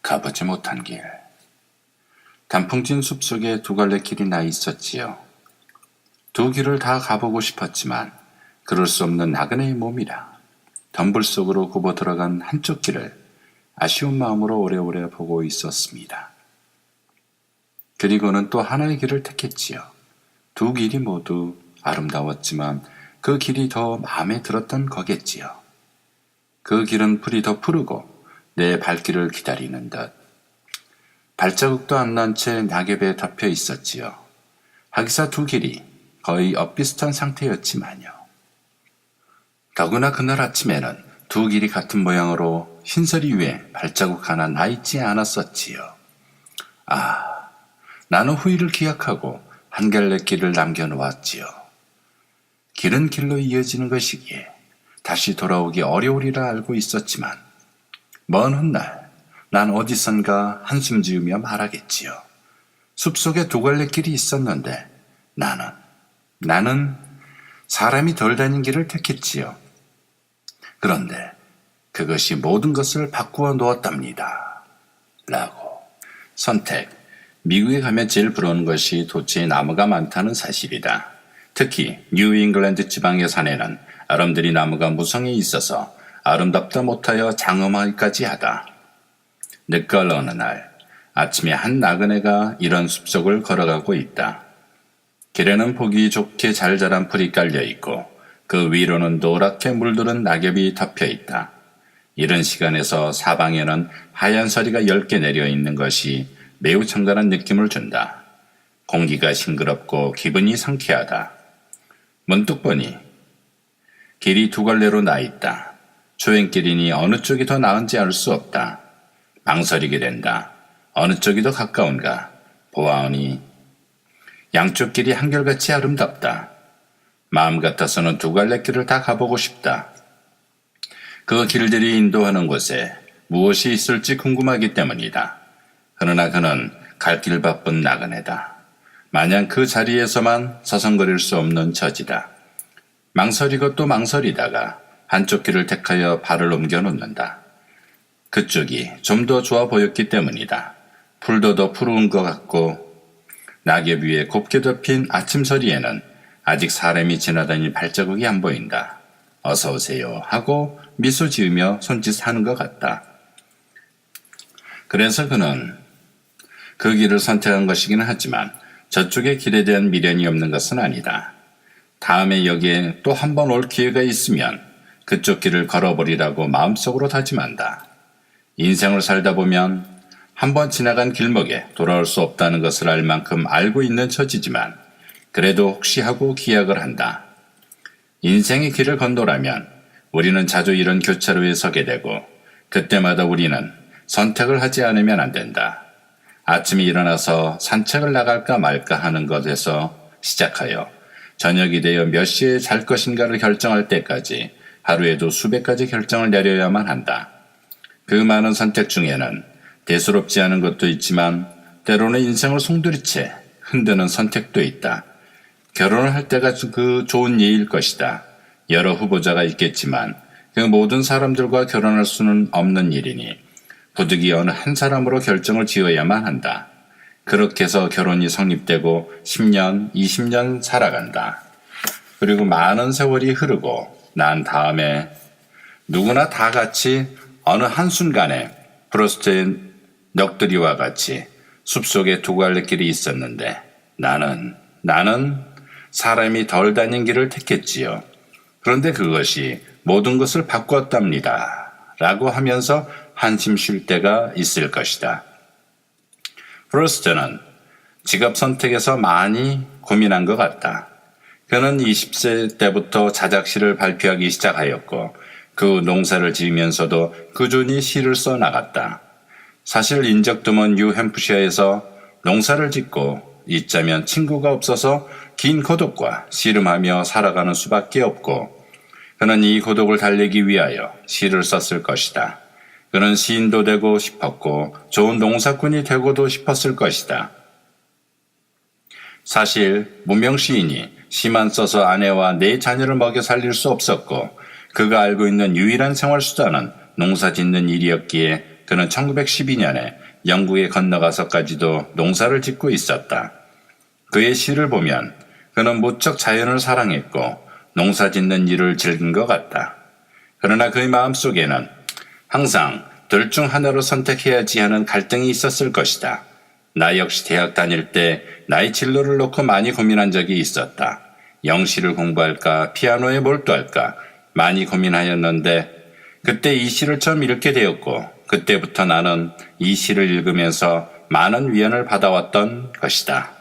가보지 못한 길. 단풍진 숲속에 두 갈래 길이 나 있었지요. 두 길을 다 가보고 싶었지만 그럴 수 없는 나그네의 몸이라 덤불 속으로 굽어 들어간 한쪽 길을 아쉬운 마음으로 오래오래 보고 있었습니다. 그리고는 또 하나의 길을 택했지요. 두 길이 모두 아름다웠지만 그 길이 더 마음에 들었던 거겠지요. 그 길은 풀이 더 푸르고 내 발길을 기다리는 듯 발자국도 안 난 채 낙엽에 덮여 있었지요. 하기사 두 길이 거의 엇비슷한 상태였지만요. 더구나 그날 아침에는 두 길이 같은 모양으로 흰서리 위에 발자국 하나 나 있지 않았었지요. 나는 후일을 기약하고 한 갈래 길을 남겨놓았지요. 길은 길로 이어지는 것이기에 다시 돌아오기 어려우리라 알고 있었지만 먼 훗날 난 어디선가 한숨 지으며 말하겠지요. 숲속에 두 갈래 길이 있었는데 나는 사람이 덜 다닌 길을 택했지요. 그런데 그것이 모든 것을 바꾸어 놓았답니다. 라고. 선택. 미국에 가면 제일 부러운 것이 도처에 나무가 많다는 사실이다. 특히 뉴잉글랜드 지방의 산에는 아름드리 나무가 무성히 있어서 아름답다 못하여 장엄하기까지 하다. 늦가을 어느 날 아침에 한 나그네가 이런 숲속을 걸어가고 있다. 길에는 보기 좋게 잘 자란 풀이 깔려 있고 그 위로는 노랗게 물들은 낙엽이 덮여 있다. 이른 시간에서 사방에는 하얀 서리가 10개 내려 있는 것이 매우 청간한 느낌을 준다. 공기가 싱그럽고 기분이 상쾌하다. 문득 보니 길이 두 갈래로 나 있다. 초행길이니 어느 쪽이 더 나은지 알 수 없다. 망설이게 된다. 어느 쪽이 더 가까운가? 보아하니 양쪽 길이 한결같이 아름답다. 마음 같아서는 두 갈래 길을 다 가보고 싶다. 그 길들이 인도하는 곳에 무엇이 있을지 궁금하기 때문이다. 그러나 그는 갈 길 바쁜 나그네다. 마냥 그 자리에서만 서성거릴 수 없는 처지다. 망설이고 또 망설이다가 한쪽 길을 택하여 발을 옮겨놓는다. 그쪽이 좀 더 좋아 보였기 때문이다. 풀도 더 푸르운 것 같고 낙엽 위에 곱게 덮인 아침서리에는 아직 사람이 지나다닐 발자국이 안 보인다. 어서 오세요 하고 미소 지으며 손짓하는 것 같다. 그래서 그는 그 길을 선택한 것이기는 하지만 저쪽의 길에 대한 미련이 없는 것은 아니다. 다음에 여기에 또 한 번 올 기회가 있으면 그쪽 길을 걸어버리라고 마음속으로 다짐한다. 인생을 살다 보면 한 번 지나간 길목에 돌아올 수 없다는 것을 알 만큼 알고 있는 처지지만 그래도 혹시 하고 기약을 한다. 인생의 길을 건너라면 우리는 자주 이런 교차로에 서게 되고 그때마다 우리는 선택을 하지 않으면 안 된다. 아침에 일어나서 산책을 나갈까 말까 하는 것에서 시작하여 저녁이 되어 몇 시에 잘 것인가를 결정할 때까지 하루에도 수백 가지 결정을 내려야만 한다. 그 많은 선택 중에는 대수롭지 않은 것도 있지만 때로는 인생을 송두리째 흔드는 선택도 있다. 결혼을 할 때가 그 좋은 예일 것이다. 여러 후보자가 있겠지만 그 모든 사람들과 결혼할 수는 없는 일이니 부득이 어느 한 사람으로 결정을 지어야만 한다. 그렇게 해서 결혼이 성립되고 10년, 20년 살아간다. 그리고 많은 세월이 흐르고 난 다음에 누구나 다 같이 어느 한순간에 프로스트의 넋두리와 같이 숲속에 두 갈래 길이 있었는데 나는 사람이 덜 다닌 길을 택했지요. 그런데 그것이 모든 것을 바꾸었답니다. 라고 하면서 한심 쉴 때가 있을 것이다. 프로스트는 직업 선택에서 많이 고민한 것 같다. 그는 20세 때부터 자작시를 발표하기 시작하였고 그 농사를 지으면서도 꾸준히 시를 써나갔다. 사실 인적 드문 뉴햄프셔에서 농사를 짓고 잊자면 친구가 없어서 긴 고독과 씨름하며 살아가는 수밖에 없고 그는 이 고독을 달래기 위하여 시를 썼을 것이다. 그는 시인도 되고 싶었고 좋은 농사꾼이 되고도 싶었을 것이다. 사실 무명 시인이 시만 써서 아내와 4자녀를 먹여 살릴 수 없었고 그가 알고 있는 유일한 생활 수단은 농사 짓는 일이었기에 그는 1912년에 영국에 건너가서까지도 농사를 짓고 있었다. 그의 시를 보면 그는 무척 자연을 사랑했고 농사 짓는 일을 즐긴 것 같다. 그러나 그의 마음속에는 항상 둘 중 하나로 선택해야지 하는 갈등이 있었을 것이다. 나 역시 대학 다닐 때 나의 진로를 놓고 많이 고민한 적이 있었다. 영시를 공부할까 피아노에 몰두할까 많이 고민하였는데 그때 이 시를 처음 읽게 되었고 그때부터 나는 이 시를 읽으면서 많은 위안을 받아왔던 것이다.